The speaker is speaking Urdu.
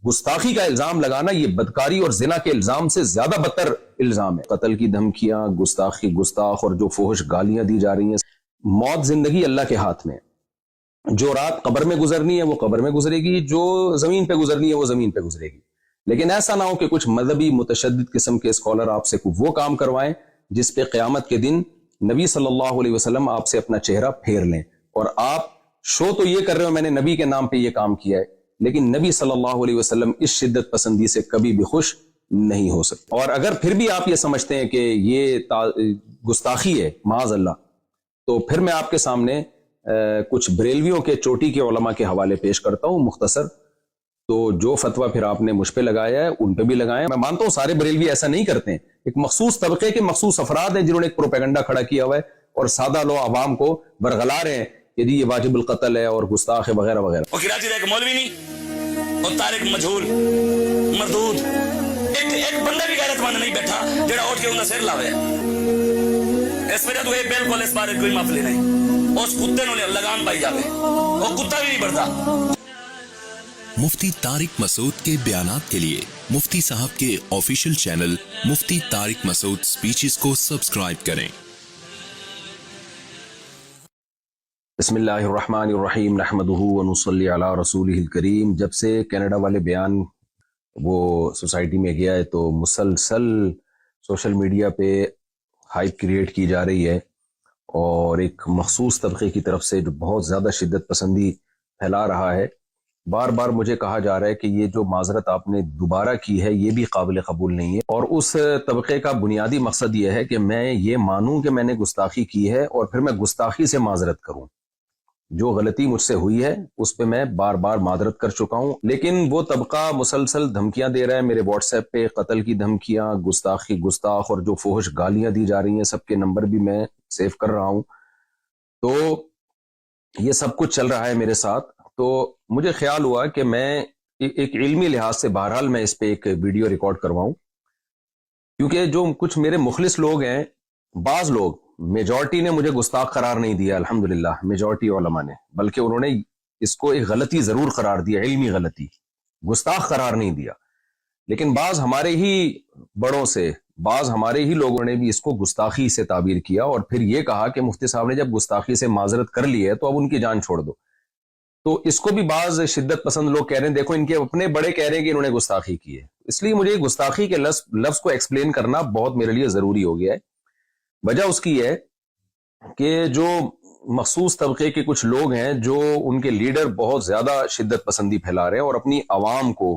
گستاخی کا الزام لگانا یہ بدکاری اور زنا کے الزام سے زیادہ بدتر الزام ہے. قتل کی دھمکیاں، گستاخ اور جو فحش گالیاں دی جا رہی ہیں. موت زندگی اللہ کے ہاتھ میں. جو رات قبر میں گزرنی ہے وہ قبر میں گزرے گی، جو زمین پہ گزرنی ہے وہ زمین پہ گزرے گی. لیکن ایسا نہ ہو کہ کچھ مذہبی متشدد قسم کے اسکالر آپ سے وہ کام کروائیں جس پہ قیامت کے دن نبی صلی اللہ علیہ وسلم آپ سے اپنا چہرہ پھیر لیں. اور آپ شو تو یہ کر رہے ہو میں نے نبی کے نام پہ یہ کام کیا ہے، لیکن نبی صلی اللہ علیہ وسلم اس شدت پسندی سے کبھی بھی خوش نہیں ہو سکتے. اور اگر پھر بھی آپ یہ سمجھتے ہیں کہ یہ گستاخی ہے معاذ اللہ، تو پھر میں آپ کے سامنے کچھ بریلویوں کے چوٹی کے علماء کے حوالے پیش کرتا ہوں مختصر. تو جو فتویٰ پھر آپ نے مجھ پہ لگایا ہے ان پہ بھی لگائیں. میں مانتا ہوں سارے بریلوی ایسا نہیں کرتے ہیں، ایک مخصوص طبقے کے مخصوص افراد ہیں جنہوں نے ایک پروپیگنڈا کھڑا کیا ہوا ہے اور سادہ لو عوام کو برگلا رہے ہیں کہ جی یہ واجب القتل ہے اور گستاخ ہے وغیرہ وغیرہ. وہ کراچی کا ایک مولوی نہیں اور طارق مجہول مردود ایک بندہ بھی غیرت مند نہیں بیٹھا جڑا اٹھ کے انہاں سر لاوے. اس وجہ تو یہ بالکل اس بارے کوئی معافی نہیں. اس کتے نوں لگام پائی جاوے، وہ کتا بھی نہیں بڑھتا. مفتی طارق مسعود کے بیانات کے لیے مفتی صاحب کے آفیشیل چینل مفتی طارق مسعود سپیچز کو سبسکرائب کریں. بسم اللہ الرحمن الرحیم نحمدہ ونصلی علی رسولہ الکریم. جب سے کینیڈا والے بیان وہ سوسائٹی میں گیا ہے تو مسلسل سوشل میڈیا پہ ہائپ کریٹ کی جا رہی ہے اور ایک مخصوص طبقے کی طرف سے جو بہت زیادہ شدت پسندی پھیلا رہا ہے. بار بار مجھے کہا جا رہا ہے کہ یہ جو معذرت آپ نے دوبارہ کی ہے یہ بھی قابل قبول نہیں ہے. اور اس طبقے کا بنیادی مقصد یہ ہے کہ میں یہ مانوں کہ میں نے گستاخی کی ہے اور پھر میں گستاخی سے معذرت کروں. جو غلطی مجھ سے ہوئی ہے اس پہ میں بار بار معذرت کر چکا ہوں. لیکن وہ طبقہ مسلسل دھمکیاں دے رہا ہے میرے واٹس ایپ پہ، قتل کی دھمکیاں، گستاخ اور جو فحش گالیاں دی جا رہی ہیں سب کے نمبر بھی میں سیو کر رہا ہوں. تو یہ سب کچھ چل رہا ہے میرے ساتھ. تو مجھے خیال ہوا کہ میں ایک علمی لحاظ سے بہرحال میں اس پہ ایک ویڈیو ریکارڈ کرواؤں، کیونکہ جو کچھ میرے مخلص لوگ ہیں، بعض لوگ، میجورٹی نے مجھے گستاخ قرار نہیں دیا الحمدللہ، میجورٹی علماء نے، بلکہ انہوں نے اس کو ایک غلطی ضرور قرار دیا، علمی غلطی، گستاخ قرار نہیں دیا. لیکن بعض ہمارے ہی بڑوں سے، بعض ہمارے ہی لوگوں نے بھی اس کو گستاخی سے تعبیر کیا اور پھر یہ کہا کہ مفتی صاحب نے جب گستاخی سے معذرت کر لی ہے تو اب ان کی جان چھوڑ دو. تو اس کو بھی بعض شدت پسند لوگ کہہ رہے ہیں دیکھو ان کے اپنے بڑے کہہ رہے ہیں کہ انہوں نے گستاخی کی ہے. اس لیے مجھے گستاخی کے لفظ کو ایکسپلین کرنا بہت میرے لیے ضروری ہو گیا ہے. وجہ اس کی ہے کہ جو مخصوص طبقے کے کچھ لوگ ہیں جو ان کے لیڈر بہت زیادہ شدت پسندی پھیلا رہے ہیں اور اپنی عوام کو